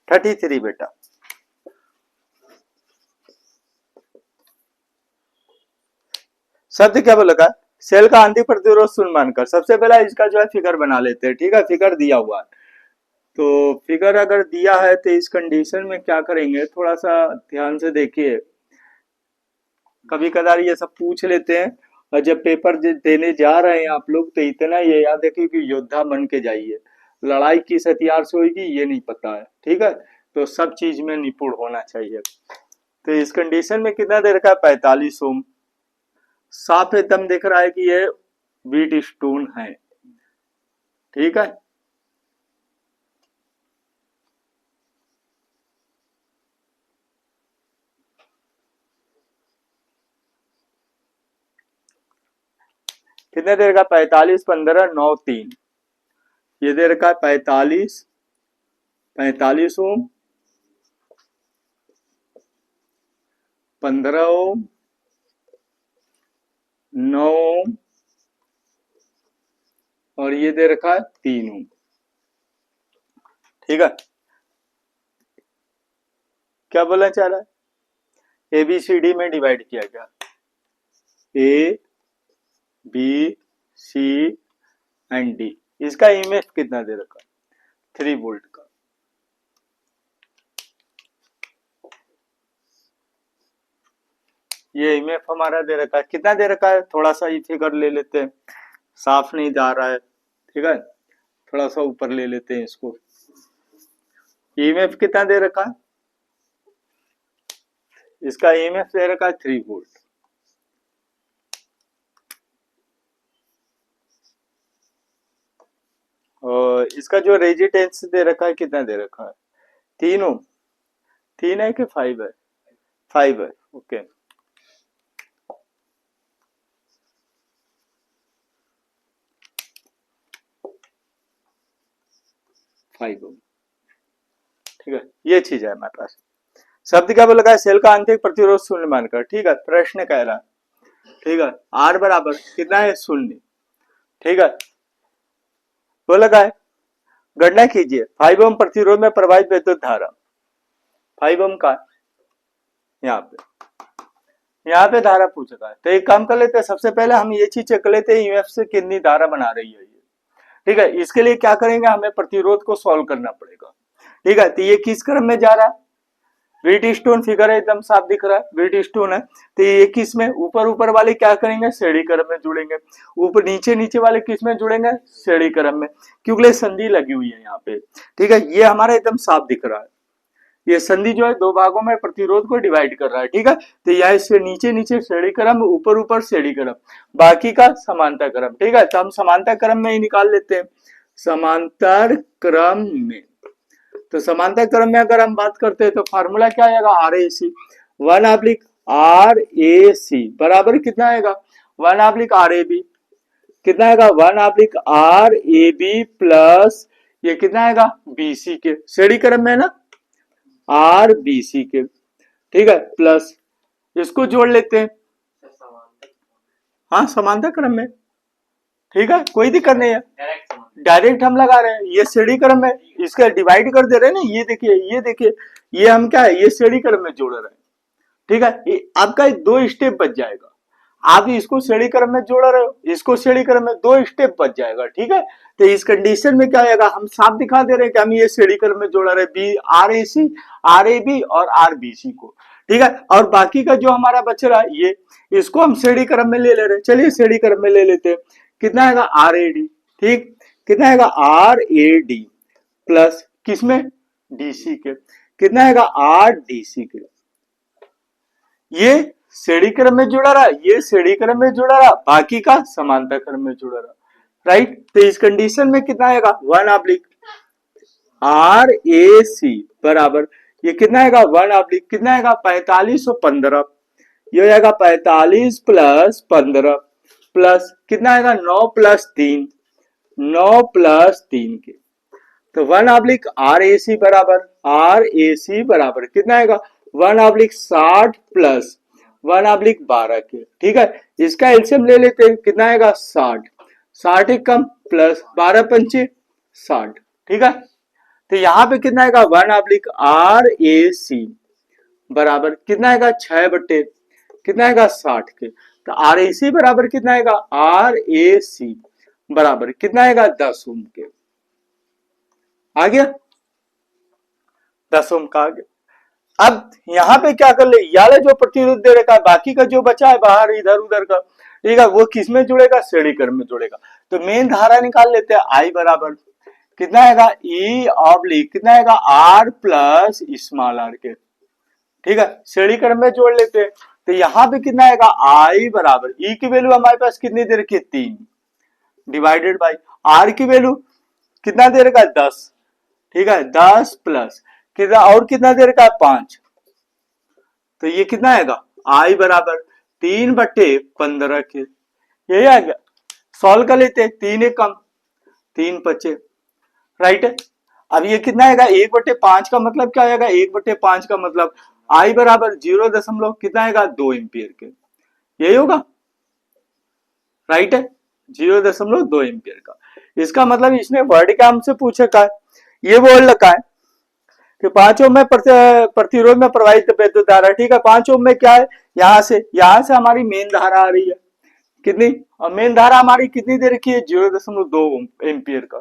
33 बेटा। शब्द क्या बोला? सेल का आंतरिक प्रतिरोध शून्य मानकर। सबसे पहला इसका जो है फिगर बना लेते हैं, ठीक है। फिगर दिया हुआ है, तो फिगर अगर दिया है तो इस कंडीशन में क्या करेंगे, थोड़ा सा ध्यान से देखिए। कभी कदार ये सब पूछ लेते हैं, और जब पेपर देने जा रहे हैं आप लोग, तो इतना ये याद रखिए कि योद्धा बन के जाइए। लड़ाई किस हथियार से होगी ये नहीं पता है, ठीक है। तो सब चीज में निपुण होना चाहिए। तो इस कंडीशन में कितना दे रखा है? 45 ओम। साफ एकदम दिख रहा है कि ये व्हीट स्टोन है, ठीक है। कितने दे रखा? 45 15 9 3। ये दे रखा है 45 ओम, 15 ओम, 9 ओम, और ये दे रखा है 3 ओम, ठीक है। क्या बोलना चाह रहा है? ABCD में डिवाइड किया गया, ABCD। इसका EMF कितना दे रखा? 3 वोल्ट का। ये EMF हमारा दे रखा है, कितना दे रखा है? थोड़ा सा ये फिगर ले लेते हैं, साफ नहीं जा रहा है, ठीक है। थोड़ा सा ऊपर ले लेते हैं इसको। EMF कितना दे रखा है? इसका EMF दे रखा है 3 वोल्ट। और इसका जो रेजिस्टेंस दे रखा है कितना दे रखा है? 3 ओम। 3 है कि 5 है? 5 है, ओके। ठीक है, ये चीज है हमारे पास। शब्द क्या बोला है? सेल का आंतरिक प्रतिरोध शून्य मानकर, ठीक है। प्रश्न कह रहा है, ठीक है। R बराबर कितना है? शून्य, ठीक है। बोला है गणना कीजिए 5 ओम प्रतिरोध में प्रवाहित विद्युत धारा। 5 ओम का यहाँ पे धारा पूछ रहा है, तो एक काम कर लेते हैं। सबसे पहले हम ये चीज चेक कर लेते हैं यूएफ से कितनी धारा बना रही है ये, ठीक है। इसके लिए क्या करेंगे, हमें प्रतिरोध को सॉल्व करना पड़ेगा, ठीक है। तो ये किस क्रम में जा रहा है? व्हीट स्टोन फिगर है, एकदम साफ दिख रहा है, व्हीट स्टोन है। तो ये किस में? ऊपर ऊपर वाले क्या करेंगे? श्रेणी क्रम में जुड़ेंगे। ऊपर नीचे नीचे वाले किस में जुड़ेंगे? श्रेणी क्रम में, क्योंकि संधि लगी हुई है यहाँ पे, ठीक है। ये हमारा एकदम साफ दिख रहा है। ये संधि जो है दो भागों में प्रतिरोध को डिवाइड कर रहा है, ठीक है। तो यहाँ इससे नीचे नीचे श्रेणी क्रम, ऊपर ऊपर श्रेणी क्रम, बाकी का समांतर क्रम, ठीक है। तो हम समांतर क्रम में ही निकाल लेते हैं, समांतर क्रम में। तो समांतर क्रम में अगर हम बात करते हैं तो फार्मूला क्या आएगा? RAC, 1/RAC बराबर कितना आएगा? 1/RAB। कितना आएगा? 1/RAB प्लस ये कितना आएगा? BC के श्रेणी क्रम में ना, RBC के, ठीक है। प्लस इसको जोड़ लेते हैं, हाँ समांतर क्रम में, ठीक है। कोई दिक्कत नहीं है, डायरेक्ट हम लगा रहे हैं। ये श्रेणी क्रम में, इसका डिवाइड कर दे रहे हैं ना। ये देखिए, ये देखिए, ये हम क्या है, ये श्रेणी क्रम में जोड़ रहे हैं, ठीक है। आपका 2 स्टेप बच जाएगा। आप इसको श्रेणी क्रम में जोड़ रहे हो, इसको श्रेणी क्रम में, 2 स्टेप बच जाएगा, ठीक है। तो इस कंडीशन में क्या आएगा? हम साफ दिखा दे रहे हैं कि हम ये श्रेणी क्रम में जोड़ रहे हैं, RAC, RAB और RBC को, ठीक है। और बाकी का जो हमारा बच रहा है ये, इसको हम श्रेणी क्रम में ले रहे हैं। चलिए श्रेणी क्रम में ले लेते हैं। कितना आएगा? RAD, ठीक। कितना आएगा? RAD प्लस किसमें? DC के। कितना आएगा? RDC के। ये श्रेणी क्रम में जुड़ा रहा, ये श्रेणी क्रम में जुड़ा रहा, बाकी का समांतर क्रम में जुड़ा रहा, राइट। तो इस कंडीशन में कितना आएगा? 1/RAC बराबर ये कितना आएगा? 1/ कितना आएगा? 45 और 15, ये आएगा 45 प्लस 15 प्लस कितना आएगा? 9 प्लस 3, 9 प्लस 3 के। तो 1/RAC बराबर, RAC बराबर कितना आएगा? 1/60 प्लस 1/12 के, ठीक है। इसका एलसीएम ले लेते हैं, कितना आएगा? 60, 60 एक कम प्लस 12 पंचे 60, ठीक है। तो यहाँ पे कितना आएगा 1/RAC बराबर कितना आएगा 6 कितना आएगा 60 के। तो RAC बराबर कितना आएगा RAC बराबर कितना आएगा 10 ओम के। आ गया 10 ओम का आ गया। अब यहाँ पे क्या कर ले, यार जो प्रतिरोध दे रखा है बाकी का जो बचा है बाहर इधर उधर का, ठीक है, वो किस में जुड़ेगा, श्रेणीक्रम में जुड़ेगा। तो मेन धारा निकाल लेते हैं, आई बराबर कितना आएगा ई ऑब्लिक कितना आएगा आर प्लस स्मॉल आर के, ठीक है, श्रेणीक्रम में जोड़ लेते हैं। तो यहाँ पे कितना आएगा आई बराबर ई की वैल्यू हमारे पास कितनी दे रखी है 3 डिवाइडेड बाई आर की वैल्यू कितना दे रखा है 10, ठीक है, 10 प्लस कितना और कितना दे रखा है 5। तो ये कितना आएगा आई बराबर 3/15 के, यही आ गया। सॉल्व कर लेते हैं, 3 एक कम 3 बचे, राइट है। अब ये कितना आएगा 1/5 का मतलब क्या आएगा, 1/5 का मतलब आई बराबर 0 कितना आएगा 2 एम्पियर के, यही होगा, राइट है, 0.2 एम्पियर का। इसका मतलब इसने वर्ड का हमसे पूछे का है, ये बोल रखा है कि 5 ओम में प्रतिरोध में प्रवाहित विद्युत धारा, ठीक है, 5 ओम में क्या है, यहां से हमारी मेन धारा आ रही है कितनी, और मेन धारा हमारी कितनी दे रखी है 0.2 एम्पियर का,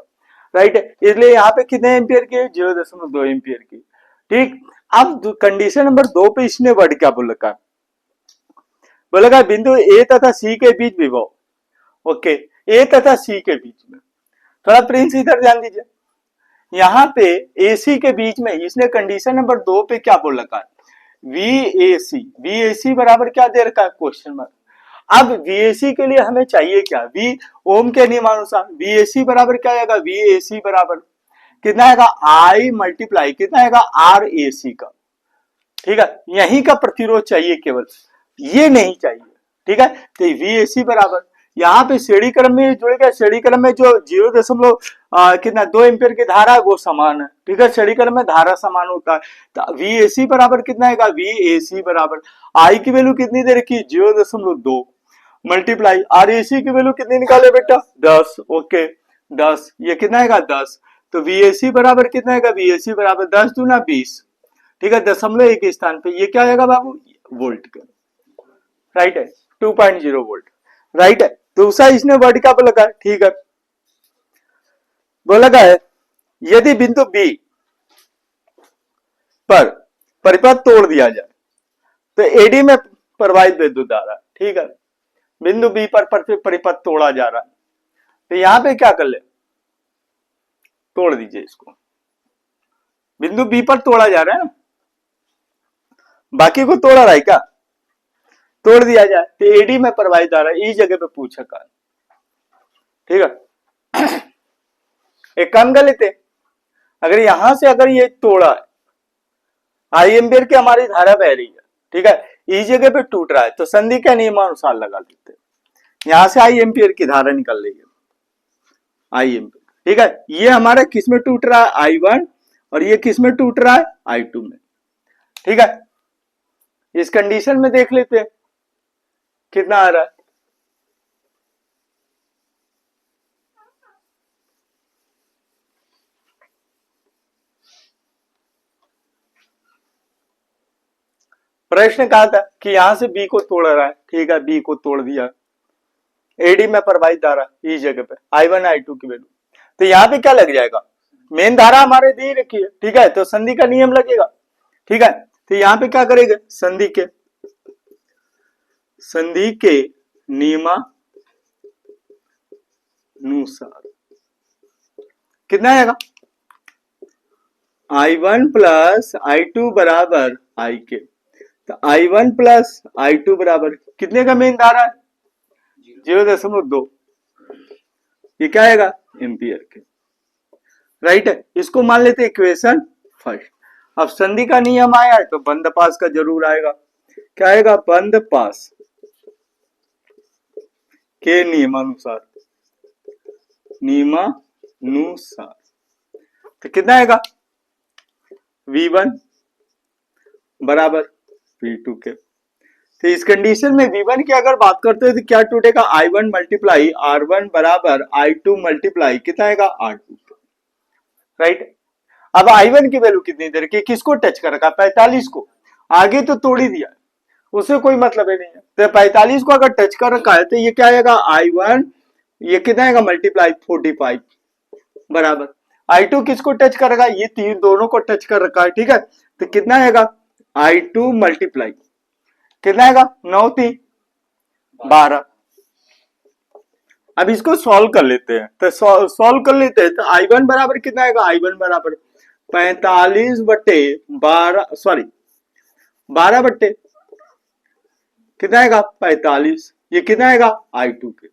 राइट है, इसलिए यहाँ पे कितने एम्पियर की 0.2 एम्पियर की, ठीक। अब कंडीशन नंबर 2 पे इसने वर्ड क्या बोल रखा है, बोल रखा है बिंदु ए तथा सी के बीच विभव, ओके, ए तथा सी के बीच में, थोड़ा प्रिंस इधर ध्यान दीजिए, यहाँ पे AC के बीच में इसने कंडीशन नंबर 2 पे क्या बोल रखा है VAC बराबर क्या दे रखा है क्वेश्चन मार्क। अब VAC के लिए हमें चाहिए क्या, V ओम के नियमानुसार VAC बराबर क्या आएगा, VAC बराबर कितना आएगा I मल्टीप्लाई कितना आएगा RAC का, ठीक है, यहीं का प्रतिरोध चाहिए केवल, ये नहीं चाहिए, ठीक है। तो VAC बराबर यहाँ पे श्रेणी क्रम में जुड़ेगा, श्रेणी क्रम में जो 2 एम्पियर की धारा है वो समान है, ठीक है, श्रेणी क्रम में धारा समान होता है। तो VAC बराबर कितना आएगा, VAC बराबर I की वैल्यू कितनी दे रखी 0.2 मल्टीप्लाई RAC की वैल्यू कितनी निकाले बेटा 10, ओके 10, ये कितना आएगा 10। तो VAC बराबर कितना आएगा, VAC बराबर 10 दूना 20, ठीक है, 0.1 के स्थान पे ये क्या आएगा बाबू वोल्ट का, राइट है, 2.0 वोल्ट, राइट है। दूसरा इसने वर्ड क्या बोला, ठीक है, बोला है यदि बिंदु B पर परिपथ तोड़ दिया जाए तो एडी में प्रवाहित विद्युत धारा, ठीक है, बिंदु B पर परिपथ तोड़ा जा रहा है, तो यहां पे क्या कर ले, तोड़ दीजिए इसको, बिंदु B पर तोड़ा जा रहा है ना, बाकी को तोड़ा रहा है क्या, तोड़ दिया जाए तो एडी में प्रवाहित धारा इस जगह पे पूछा का, ठीक है। एक काम कर लेते, अगर यहां से अगर ये तोड़ा है, आई एम्पियर की हमारी धारा बह रही है, ठीक है, इस जगह पे टूट रहा है, तो संधि के नियमानुसार लगा लेते, यहां से आई एम्पियर की धारा निकल रही है, आई एम्पियर, ठीक है, ये हमारा किस में टूट रहा है I1 और ये किस में टूट रहा है I2 में, ठीक है। इस कंडीशन में देख लेते हैं कितना आ रहा है, प्रश्न कहा था कि यहां से B को तोड़ रहा है, ठीक है, B को तोड़ दिया, एडी में प्रवाहित धारा इस जगह पे I1 I2 की वैल्यू, तो यहाँ पे क्या लग जाएगा, मेन धारा हमारे दी रखी है, ठीक है, तो संधि का नियम लगेगा, ठीक है। तो यहाँ पे क्या करेंगे, संधि के नियमानुसार कितना आएगा I1 प्लस I2 बराबर I के, तो I1 प्लस I2 बराबर कितने का मेन धारा है 0.2, ये क्या आएगा एम्पियर के, राइट है। इसको मान लेते इक्वेशन फर्स्ट। अब संधि का नियम आया है तो बंद पास का जरूर आएगा, क्या आएगा बंद पास के नियमानुसार, तो कितना आएगा V1 बराबर V2 के। तो इस कंडीशन में V1 की अगर बात करते हैं तो क्या टूटेगा I1 मल्टीप्लाई R1 बराबर I2 मल्टीप्लाई कितना आएगा R2, राइट। अब I1 की वैल्यू कितनी दे रखी, किसको टच कर रखा, 45 को, आगे तो तोड़ ही दिया, उसे कोई मतलब ही नहीं है। तो 45 को अगर टच कर रखा है तो ये क्या आएगा I1, ये कितना आएगा मल्टीप्लाई 45 बराबर I2 किसको टच कर रखा है, ये तीन दोनों को टच कर रखा है, ठीक है। तो कितना आएगा I2 मल्टीप्लाई कितना आएगा 9 3 12। अब इसको सॉल्व कर लेते हैं, तो सॉल्व कर लेते हैं। तो I1 बराबर कितना आएगा, I1 बराबर 45 बट्टे 12, सॉरी 12 बट्टे कितना आएगा 45, ये कितना आएगा I2 के,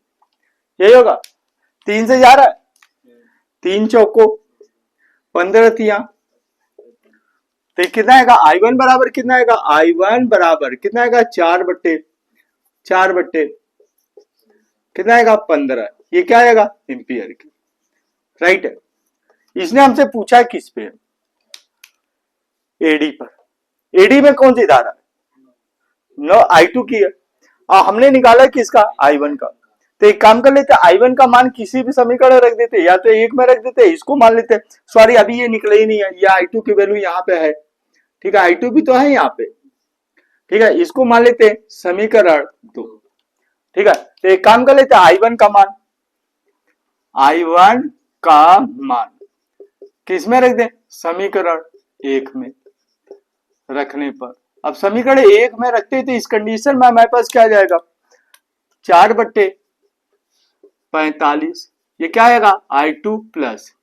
यही होगा। 3 से जा रहा है, 3 चौको 15 तिया, तो कितना आएगा I1 बराबर कितना आएगा, I1 बराबर कितना आएगा 4 बट्टे कितना आएगा 15, ये क्या आएगा एम्पियर की, राइट है। इसने हमसे पूछा किस पे, एडी पर, एडी में कौन सी धारा है, नो I2 की है, हमने निकाला किसका I1 का। तो एक काम कर लेते हैं, I1 का मान किसी भी समीकरण रख देते, या तो एक में रख देते, इसको मान लेते, सॉरी अभी ये निकले ही नहीं है, ये I2 की वैल्यू यहाँ पे है, ठीक है, I2 भी तो है यहाँ पे, ठीक है, इसको मान लेते समीकरण 2, ठीक है। तो एक काम कर लेते I1 का मान किस में रख दे, समीकरण 1 में रखने पर, अब समीकरण 1 में रखते तो इस कंडीशन में हमारे पास क्या आ जाएगा 4 बट्टे 45, ये क्या आएगा I2 प्लस,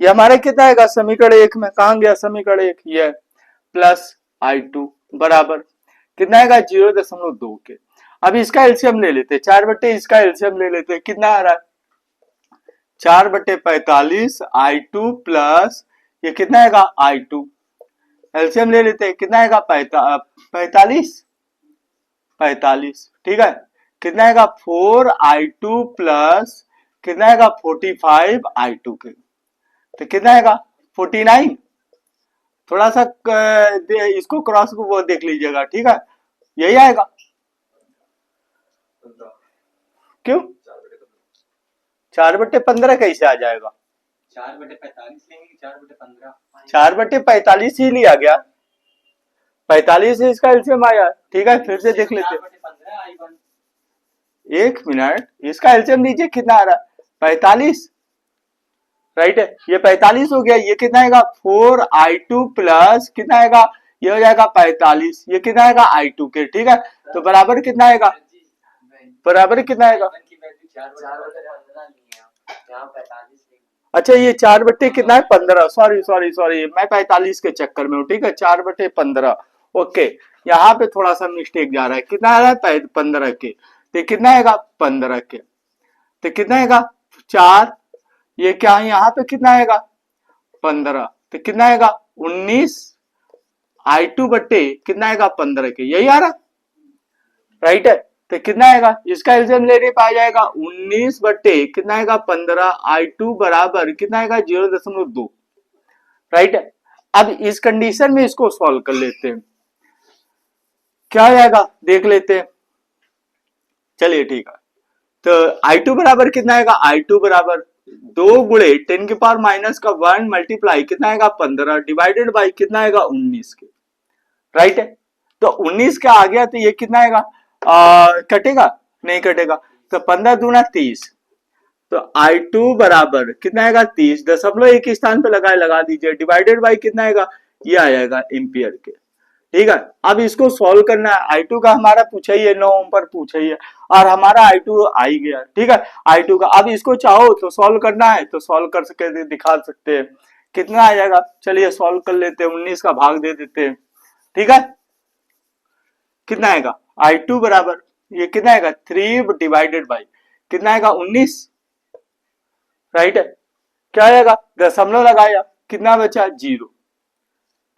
ये हमारे कितना आएगा समीकरण 1 में, कहां गया समीकरण 1, ये प्लस I2 बराबर कितना आएगा 0.2 के। अब इसका एलसीएम ले लेते, 4 बट्टे इसका एलसीएम ले लेते, कितना आ रहा है 4 बट्टे 45 I2 प्लस ये कितना आएगा I2, एलसीएम ले लेते हैं, कितना आएगा 45, ठीक है, कितना आएगा 4 I2 प्लस कितना आएगा 45 I2 के, तो कितना आएगा 49, थोड़ा सा इसको क्रॉस को वो देख लीजिएगा, ठीक है, यही आएगा, क्यों 4 बट्टे 15 कैसे आ जाएगा, 4 बटे 45 लेंगे, 4 बटे 15, 4 बट्टे 45 ही लिया गया, 45 से इसका एलसीएम आया, ठीक है, फिर से देख लेते हैं, 1 मिनट, इसका एलसीएम लीजिए कितना आ रहा है 45, राइट है, ये 45 हो गया, ये कितना आएगा 4 I2 प्लस कितना आएगा, ये हो जाएगा 45, ये कितना आएगा I2 के, ठीक है, तो बराबर कितना आएगा, बराबर कितना आएगा, अच्छा ये 4 बट्टे कितना है 15, सॉरी मैं 45 के चक्कर में हूँ, ठीक है, 4 बट्टे 15, ओके, यहाँ पे थोड़ा सा मिस्टेक जा रहा है, कितना आ रहा है 15 के, तो कितना आएगा 15 के, तो कितना आएगा 4, ये क्या है यहाँ पे कितना आएगा 15, तो कितना आएगा 19 I2 बट्टे कितना आएगा 15 के, यही आ रहा, राइट है, तो कितना आएगा, इसका एलसीएम लेने पे आ जाएगा 19 बट्टे कितना आएगा 15 I2 बराबर कितना आएगा 0.2, राइट है। अब इस कंडीशन में इसको सॉल्व कर लेते हैं, क्या आ जाएगा देख लेते हैं, चलिए ठीक है, तो I2 बराबर कितना आएगा, I2 बराबर 2 गुणे 10 की पावर माइनस का 1 मल्टीप्लाई कितना आएगा 15 डिवाइडेड बाई कितना आएगा 19 के, राइट है, तो 19 का आ गया, तो ये कितना आएगा कटेगा नहीं कटेगा, तो 15 दूना 30, तो I2 बराबर कितना आएगा 30, 1 स्थान पे लगा दीजिए, डिवाइडेड बाई कितना आएगा, ये आ जाएगा एम्पियर के, ठीक है। अब इसको सॉल्व करना है, I2 का हमारा पूछा ही है, 9 ओम पर पूछा ही है, और हमारा I2 आ ही गया, ठीक है, I2 का अब इसको चाहो तो सॉल्व करना है तो सॉल्व कर सके, दिखा सकते हैं, कितना आ जाएगा, चलिए सॉल्व कर लेते हैं, 19 का भाग दे देते हैं, ठीक है, कितना आएगा I2 बराबर ये कितना आएगा 3 डिवाइडेड बाई कितना आएगा 19, राइट है, क्या आएगा दशमलव लगाया, कितना बचा 0,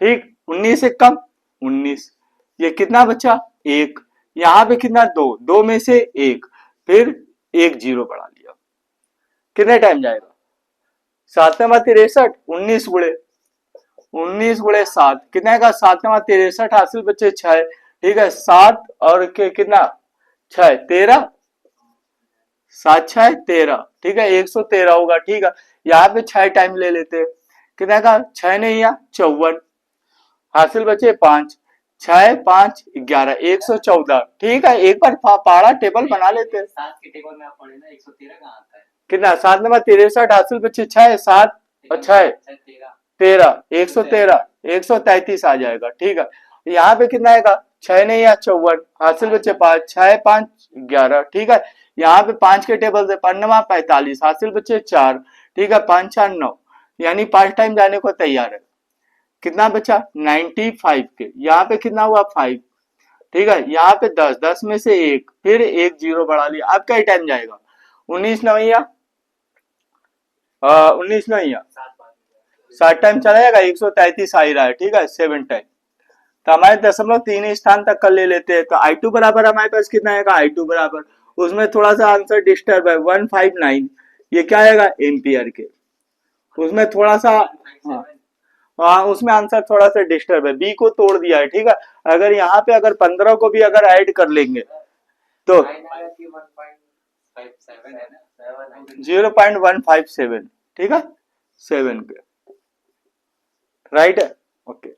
ठीक, 19 से कम 19, ये कितना बचा 1, यहाँ पे कितना 2 में से 1, फिर 1 0 बढ़ा लिया, कितने टाइम जाएगा 7 63, 19 गुणे 7 कितना आएगा, 7 63 हासिल बच्चे 6, ठीक है, 7 और कितना 6 13, 7 6 13, ठीक है, 113 होगा, ठीक है, यहाँ पे 6 टाइम ले लेते हैं, कितना का 6 नहीं या 54, हासिल बचे 5, 6 5 11, 114। ठीक है, एक बार पहाड़ा टेबल बना लेते हैं। 7 के टेबल में आप पढ़े ना 113 कहाँ आता है? कितना 7 नंबर 63, हासिल बचे 6 7 और 6 13, 113 133 आ जाएगा। ठीक है, यहाँ पे कितना आएगा 6 नहीं या 54, हासिल बचे 5, 6 5 11। ठीक है, यहाँ पे 5 के टेबल से 5 9 45, हासिल बचे 4। ठीक है, 5 4 9, यानी 5 टाइम जाने को तैयार है। कितना बचा 95 के, यहाँ पे कितना हुआ 5। ठीक है, यहाँ पे 10 10 में से 1, फिर 1 0 बढ़ा लिया। अब क्या टाइम जाएगा 19 नवैया 19 नवैया 7 टाइम चला जाएगा, 133 आ ही रहा है। ठीक है, 7 टाइम। तो हमारे 0.3 स्थान तक कर ले लेते हैं। तो I2 बराबर हमारे पास कितना आएगा, I2 बराबर, उसमें थोड़ा सा आंसर डिस्टर्ब है 159, ये क्या आएगा एम्पियर के, उसमें थोड़ा सा हाँ उसमें आंसर थोड़ा सा डिस्टर्ब है, बी को तोड़ दिया है। ठीक है, अगर यहाँ पे अगर 15 को भी अगर ऐड कर लेंगे तो 0.157, ठीक है 7 के, राइट है, ओके।